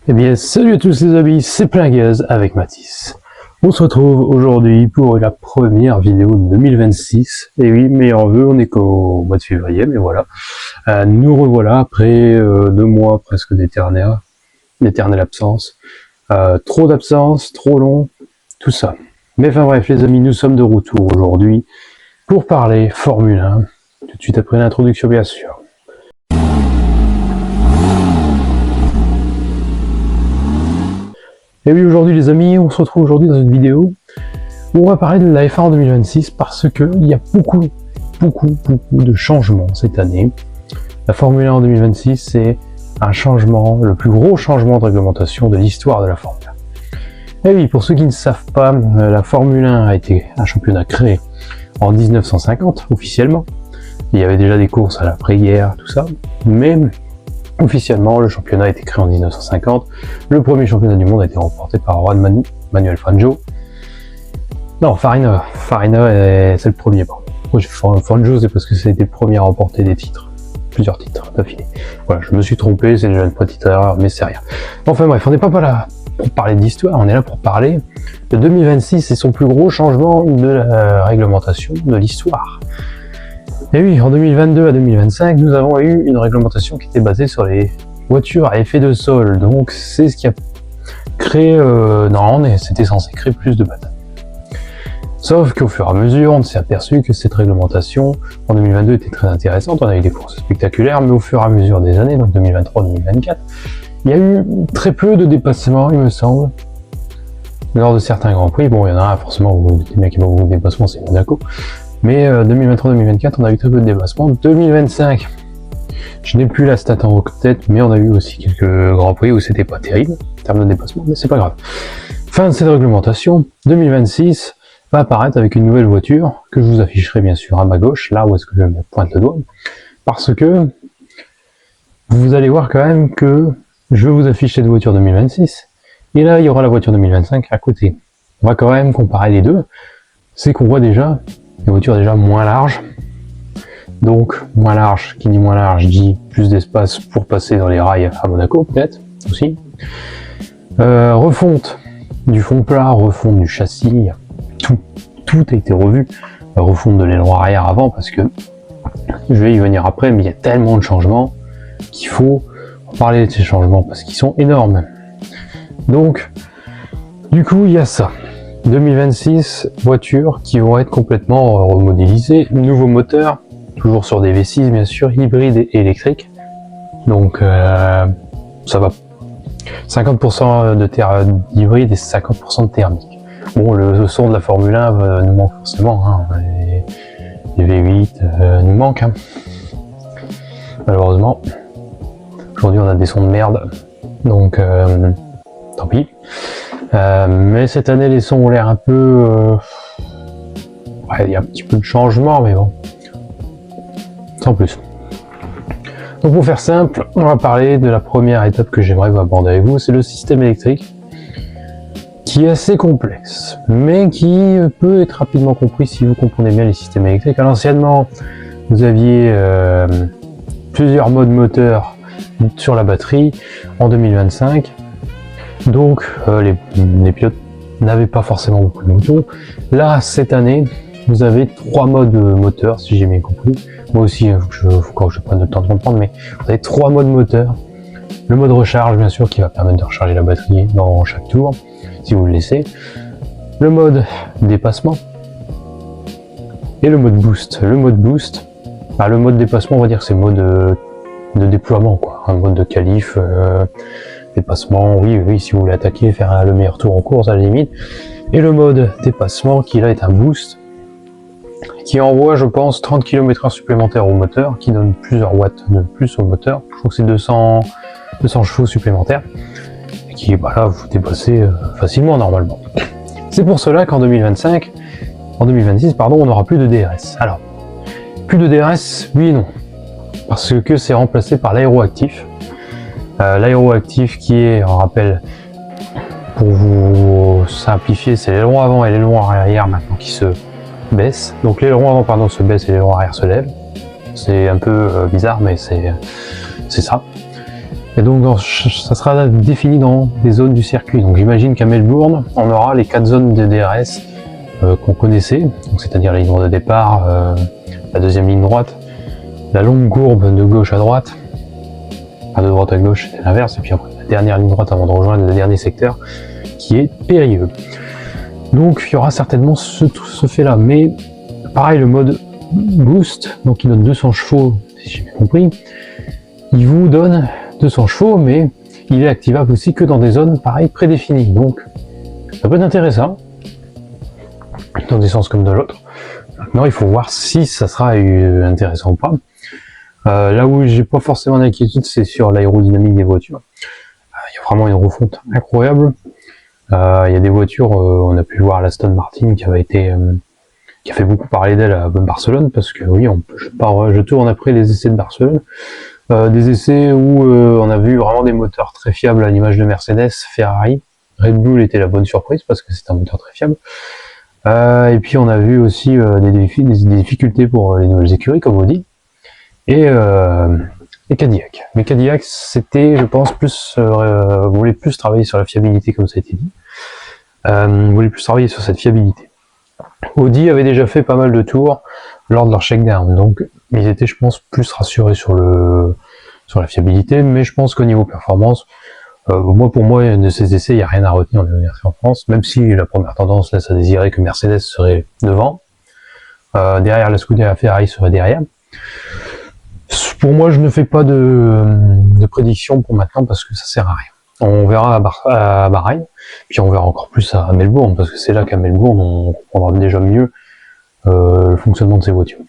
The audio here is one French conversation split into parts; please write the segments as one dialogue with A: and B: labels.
A: Eh bien, salut à tous les amis, c'est Plinguez avec Mathis. On se retrouve aujourd'hui pour la première vidéo de 2026. Et oui, meilleurs vœux, on est qu'au mois de février, mais voilà. Nous revoilà après 2 mois presque d'éternelle absence. Trop d'absence, trop long, tout ça. Mais enfin bref les amis, nous sommes de retour aujourd'hui pour parler Formule 1. Tout de suite après l'introduction bien sûr. Et oui, aujourd'hui les amis, on se retrouve aujourd'hui dans une vidéo où on va parler de la F1 en 2026 parce que il y a beaucoup de changements cette année. La Formule 1 en 2026, c'est un changement, le plus gros changement de réglementation de l'histoire de la Formule 1. Et oui, pour ceux qui ne savent pas, la Formule 1 a été un championnat créé en 1950, officiellement. Il y avait déjà des courses à l'après-guerre, tout ça, mais officiellement, le championnat a été créé en 1950. Le premier championnat du monde a été remporté par Juan Manuel Fangio. Non, Farina, c'est le premier. Fangio, c'est parce que c'était le premier à remporter des titres. Plusieurs titres d'affilée. Voilà, je me suis trompé, c'est déjà une petite erreur, mais c'est rien. Enfin bref, on n'est pas là pour parler d'histoire, on est là pour parler de 2026 et son plus gros changement de la réglementation de l'histoire. Et oui, en 2022 à 2025, nous avons eu une réglementation qui était basée sur les voitures à effet de sol. Donc c'est ce qui a créé, normalement c'était censé créer plus de batailles. Sauf qu'au fur et à mesure, on s'est aperçu que cette réglementation en 2022 était très intéressante. On a eu des courses spectaculaires, mais au fur et à mesure des années, donc 2023-2024, il y a eu très peu de dépassements, il me semble, lors de certains grands prix. Bon, il y en a un forcément où il y a beaucoup de dépassements, c'est Monaco. Mais 2023-2024, on a eu très peu de dépassements. 2025, je n'ai plus la stat en tête, mais on a eu aussi quelques grands prix où c'était pas terrible en termes de dépassement, mais c'est pas grave. Fin de cette réglementation, 2026 va apparaître avec une nouvelle voiture que je vous afficherai bien sûr à ma gauche, là où est-ce que je me pointe le doigt, parce que vous allez voir quand même que je vous affiche cette voiture 2026, et là il y aura la voiture 2025 à côté. On va quand même comparer les deux, c'est qu'on voit déjà les voitures déjà moins larges, donc moins large, qui dit moins large dit plus d'espace pour passer dans les rails à Monaco peut-être aussi. Refonte du fond plat, refonte du châssis, tout a été revu. Refonte de l'aileron arrière avant parce que je vais y venir après, mais il y a tellement de changements qu'il faut en parler de ces changements parce qu'ils sont énormes. Donc du coup il y a ça. 2026 voitures qui vont être complètement remodélisées, nouveau moteur, toujours sur des V6 bien sûr, hybride et électrique. Donc ça va 50% d'hybride et 50% de thermique. Bon, le son de la Formule 1 nous manque forcément, hein. Les V8 nous manquent, hein. Malheureusement. Aujourd'hui on a des sons de merde, donc tant pis. Mais cette année les sons ont l'air un peu... il y a un petit peu de changement, mais bon. Sans plus. Donc pour faire simple, on va parler de la première étape que j'aimerais vous aborder avec vous, c'est le système électrique, qui est assez complexe, mais qui peut être rapidement compris si vous comprenez bien les systèmes électriques. Alors, anciennement, vous aviez plusieurs modes moteurs sur la batterie en 2025, donc les pilotes n'avaient pas forcément beaucoup de moutons. Là, cette année, vous avez 3 modes moteurs, si j'ai bien compris. Moi aussi, il faut que je prenne le temps de comprendre, mais vous avez 3 modes moteurs. Le mode recharge, bien sûr, qui va permettre de recharger la batterie dans chaque tour, si vous le laissez. Le mode dépassement. Et le mode boost. Le mode boost, le mode dépassement, on va dire que c'est le mode de déploiement, quoi. Un mode de qualif, dépassement, oui, si vous voulez attaquer, faire le meilleur tour en course à la limite. Et le mode dépassement, qui là est un boost, qui envoie, je pense, 30 km/h supplémentaires au moteur, qui donne plusieurs watts de plus au moteur. Je crois que c'est 200 chevaux supplémentaires, et qui, là, vous dépassez facilement normalement. C'est pour cela qu'en 2026, on n'aura plus de DRS. Alors, plus de DRS, oui et non, parce que c'est remplacé par l'aéroactif. L'aéroactif qui est, on rappelle, pour vous simplifier, c'est l'aileron avant et l'aileron arrière maintenant qui se baisse. Donc l'aileron avant pardon se baisse et l'aileron arrière se lève. C'est un peu bizarre mais c'est ça. Et donc ça sera défini dans des zones du circuit. Donc j'imagine qu'à Melbourne, on aura les 4 zones de DRS qu'on connaissait, c'est-à-dire la ligne droite de départ, la deuxième ligne droite, la longue courbe de gauche à droite, enfin de droite à gauche, c'est l'inverse, et puis après la dernière ligne droite avant de rejoindre le dernier secteur qui est périlleux. Donc il y aura certainement ce fait là, mais pareil, le mode boost, donc il donne 200 chevaux, si j'ai bien compris, il vous donne 200 chevaux, mais il est activable aussi que dans des zones pareil prédéfinies, donc ça peut être intéressant dans des sens comme dans l'autre. Maintenant il faut voir si ça sera intéressant ou pas. Là où j'ai pas forcément d'inquiétude, c'est sur l'aérodynamique des voitures. Il y a vraiment une refonte incroyable. Il y a des voitures, on a pu voir l'Aston Martin qui a fait beaucoup parler d'elle à Barcelone, parce que oui, je tourne après les essais de Barcelone, des essais où on a vu vraiment des moteurs très fiables à l'image de Mercedes, Ferrari. Red Bull était la bonne surprise parce que c'est un moteur très fiable. Et puis on a vu aussi des difficultés pour les nouvelles écuries comme Audi et Cadillac. Mais Cadillac, c'était, je pense, voulait plus travailler sur la fiabilité, comme ça a été dit. Voulait plus travailler sur cette fiabilité. Audi avait déjà fait pas mal de tours lors de leur shakedown, donc ils étaient, je pense, plus rassurés sur la fiabilité, mais je pense qu'au niveau performance, pour moi, de ces essais, il n'y a rien à retenir de version en France, même si la première tendance laisse à désirer que Mercedes serait devant, derrière la Scuderia, Ferrari serait derrière. Pour moi, je ne fais pas de prédiction pour maintenant parce que ça sert à rien. On verra à Bahreïn, puis on verra encore plus à Melbourne, parce que c'est là qu'à Melbourne, on comprendra déjà mieux le fonctionnement de ces voitures.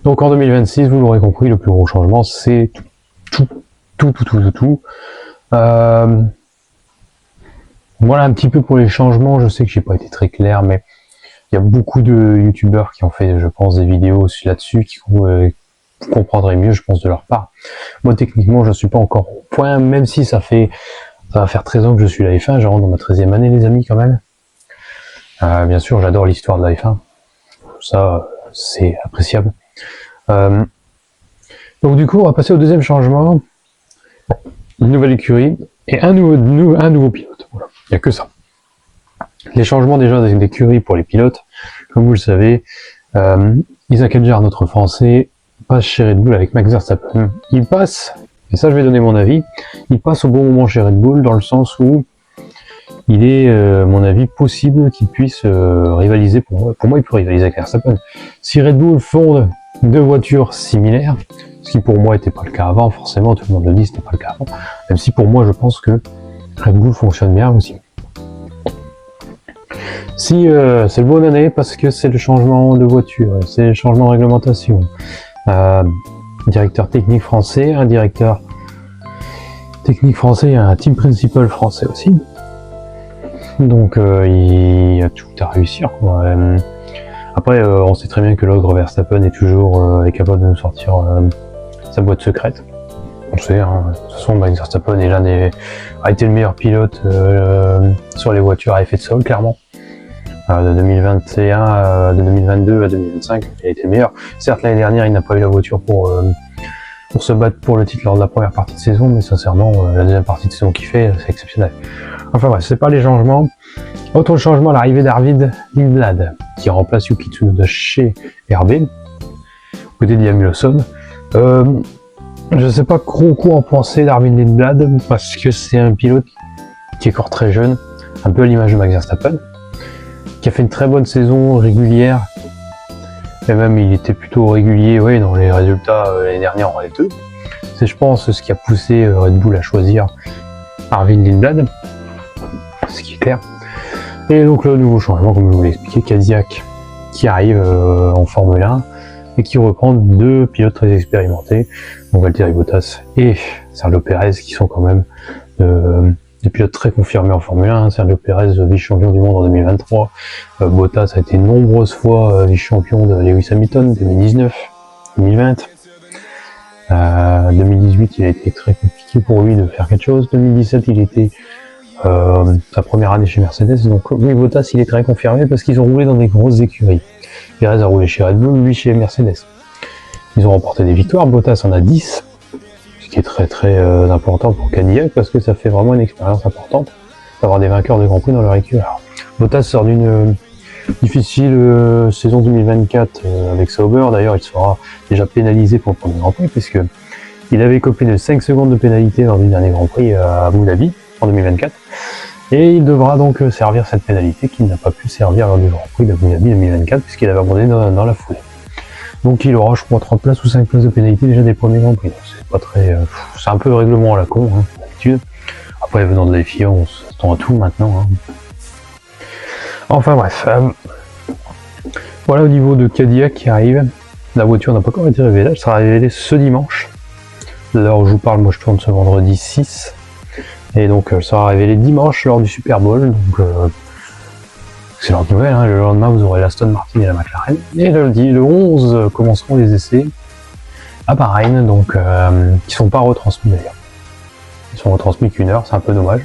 A: Donc en 2026, vous l'aurez compris, le plus gros changement, c'est tout. Voilà un petit peu pour les changements. Je sais que j'ai pas été très clair, mais il y a beaucoup de youtubeurs qui ont fait, je pense, des vidéos là-dessus qui vous comprendrez mieux, je pense, de leur part. Moi, techniquement, je ne suis pas encore au point, même si ça va faire 13 ans que je suis la F1, je rentre dans ma 13e année, les amis, quand même. Bien sûr, j'adore l'histoire de la F1. Ça, c'est appréciable. Donc, du coup, on va passer au deuxième changement. Une nouvelle écurie et un nouveau pilote. Voilà. Il n'y a que ça. Les changements déjà d'écurie pour les pilotes, comme vous le savez, Isaac Hadjar, notre Français, passe chez Red Bull avec Max Verstappen. Il passe, et ça je vais donner mon avis, il passe au bon moment chez Red Bull dans le sens où il est, mon avis, possible qu'il puisse rivaliser pour moi. Pour moi, il peut rivaliser avec Verstappen. Si Red Bull fonde deux voitures similaires, ce qui pour moi n'était pas le cas avant, forcément, tout le monde le dit, c'était pas le cas avant, même si pour moi, je pense que Red Bull fonctionne bien aussi. Si c'est le bon année parce que c'est le changement de voiture, c'est le changement de réglementation, directeur technique français, un directeur technique français et un team principal français aussi. Donc il y a tout à réussir, quoi. Après, on sait très bien que l'ogre Verstappen est toujours capable de nous sortir sa boîte secrète. On sait, hein. De toute façon, Max Verstappen a été le meilleur pilote sur les voitures à effet de sol, clairement. De 2021, de 2022 à 2025, il a été le meilleur. Certes, l'année dernière, il n'a pas eu la voiture pour se battre pour le titre lors de la première partie de saison, mais sincèrement, la deuxième partie de saison qu'il fait, c'est exceptionnel. Enfin bref, c'est pas les changements. Autre changement, l'arrivée d'Arvid Lindblad, qui remplace Yuki Tsunoda chez RB, côté de Liam Lawson. Je ne sais pas trop quoi en penser d'Arvid Lindblad, parce que c'est un pilote qui est encore très jeune, un peu à l'image de Max Verstappen, qui a fait une très bonne saison régulière, et même il était plutôt régulier, ouais, dans les résultats l'année dernière en F2. C'est, je pense, ce qui a poussé Red Bull à choisir Arvid Lindblad, ce qui est clair. Et donc le nouveau changement, comme je vous l'ai expliqué, Cadillac qui arrive en Formule 1 et qui reprend deux pilotes très expérimentés, donc Valtteri Bottas et Sergio Pérez, qui sont quand même des pilotes très confirmés en Formule 1. Sergio Pérez, vice-champion du monde en 2023. Bottas a été nombreuses fois vice-champion de Lewis Hamilton, 2019, 2020. 2018, il a été très compliqué pour lui de faire quelque chose. 2017, il était sa première année chez Mercedes. Donc lui, Bottas, il est très confirmé parce qu'ils ont roulé dans des grosses écuries. Pérez a roulé chez Red Bull, lui chez Mercedes. Ils ont remporté des victoires. Bottas en a 10 ce qui est très très important pour Cadillac, parce que ça fait vraiment une expérience importante d'avoir des vainqueurs de Grand Prix dans leur écurie. Alors, Bottas sort d'une difficile saison 2024 avec Sauber. D'ailleurs, il sera déjà pénalisé pour le premier Grand Prix, puisque il avait copé de 5 secondes de pénalité lors du dernier Grand Prix à Abu Dhabi en 2024. Et il devra donc servir cette pénalité qu'il n'a pas pu servir lors du Grand Prix d'Abu Dhabi 2024, puisqu'il avait abandonné dans la foulée. Donc il aura, je crois, 30 places ou 5 places de pénalité déjà des premiers Grands Prix. C'est pas très. C'est un peu le règlement à la con, hein, d'habitude. Après, venant de la FIA, on s'attend à tout maintenant. Hein. Enfin bref. Voilà au niveau de Cadillac qui arrive. La voiture n'a pas encore été révélée, elle sera révélée ce dimanche. L'heure où je vous parle, moi je tourne ce vendredi 6. Et donc elle sera révélée dimanche lors du Super Bowl. Donc excellente nouvelle, hein. Le lendemain vous aurez l'Aston Martin et la McLaren. Et le 11 commenceront les essais à Bahreïn, donc qui sont pas retransmis d'ailleurs. Ils sont retransmis qu'1 heure, c'est un peu dommage.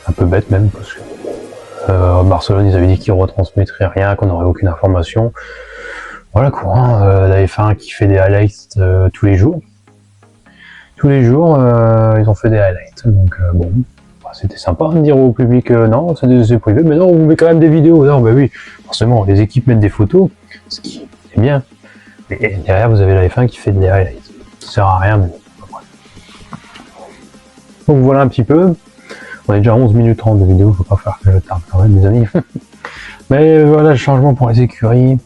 A: Un peu bête même, parce que Barcelone ils avaient dit qu'ils retransmettraient rien, qu'on n'aurait aucune information. Voilà quoi, hein. La F1 qui fait des highlights tous les jours. Tous les jours, ils ont fait des highlights, donc bon. C'était sympa de dire au public non, c'est des essais privés, mais non, on met quand même des vidéos. Non, bah oui, forcément, les équipes mettent des photos, ce qui est bien. Mais derrière, vous avez la F1 qui fait des highlights. Ça sert à rien, mais bon. Donc voilà un petit peu. On est déjà à 11 minutes 30 de vidéo, faut pas faire que je tarde quand même, les amis. Mais voilà le changement pour les écuries.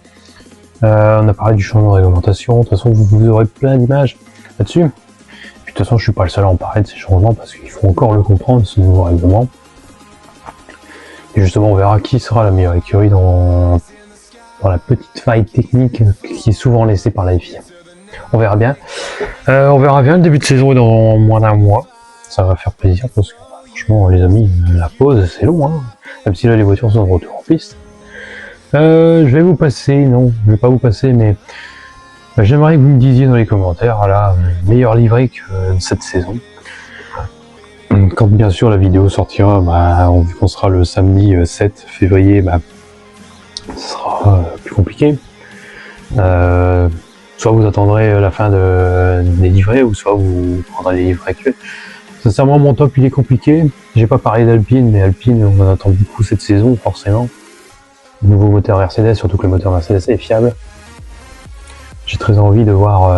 A: On a parlé du changement de réglementation. De toute façon, vous aurez plein d'images là-dessus. De toute façon, je suis pas le seul à en parler de ces changements parce qu'il faut encore le comprendre, ce nouveau règlement. Et justement, on verra qui sera la meilleure écurie dans la petite faille technique qui est souvent laissée par la FIA. On verra bien. On verra bien. Le début de saison est dans moins d'un mois. Ça va faire plaisir parce que franchement, les amis, la pause, c'est long. Hein. Même si là, les voitures sont de retour en piste. Je vais vous passer, non, je vais pas vous passer, mais j'aimerais que vous me disiez dans les commentaires la meilleure livrée de cette saison. Quand bien sûr la vidéo sortira, vu qu'on sera le samedi 7 février, ce sera plus compliqué. Soit vous attendrez la fin des livrées, ou soit vous prendrez les livrées actuelles. Sincèrement, mon top il est compliqué. J'ai pas parlé d'Alpine, mais Alpine, on en attend beaucoup cette saison, forcément. Nouveau moteur Mercedes, surtout que le moteur Mercedes est fiable. J'ai très envie de voir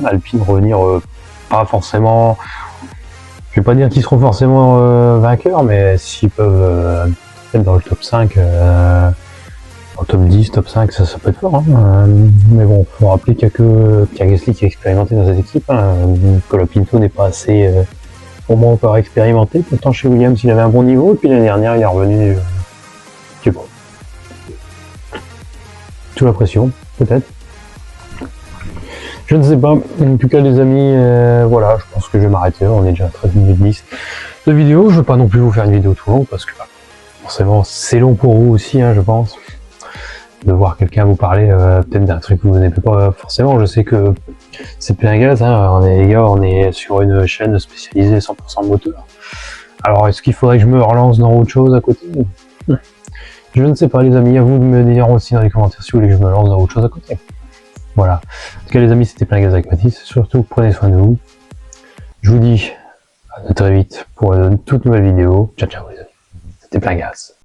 A: Alpine revenir, pas forcément, je vais pas dire qu'ils seront forcément vainqueurs, mais s'ils peuvent être dans le top 5, au top 10, top 5, ça peut être fort. Hein. Mais bon, il faut rappeler qu'il n'y a que Pierre Gasly qui est expérimenté dans cette équipe. Hein. Colapinto n'est pas assez, au moins encore expérimenté. Pourtant chez Williams, il avait un bon niveau, et puis l'année dernière, il est revenu, je sais pas. Sous la pression, peut-être. Je ne sais pas. En tout cas, les amis, voilà, je pense que je vais m'arrêter. On est déjà à 13 minutes 10 de vidéo. Je ne veux pas non plus vous faire une vidéo tout long parce que forcément, c'est long pour vous aussi, hein, je pense. De voir quelqu'un vous parler peut-être d'un truc que vous n'aimez pas forcément. Je sais que c'est plein gaz. Hein. Les gars, on est sur une chaîne spécialisée 100% moteur. Alors, est-ce qu'il faudrait que je me relance dans autre chose à côté ? Je ne sais pas, les amis. À vous de me dire aussi dans les commentaires si vous voulez que je me lance dans autre chose à côté. Voilà. En tout cas, les amis, c'était plein gaz avec Mathis. Surtout, prenez soin de vous. Je vous dis à très vite pour une toute nouvelle vidéo. Ciao, ciao, les amis. C'était plein gaz.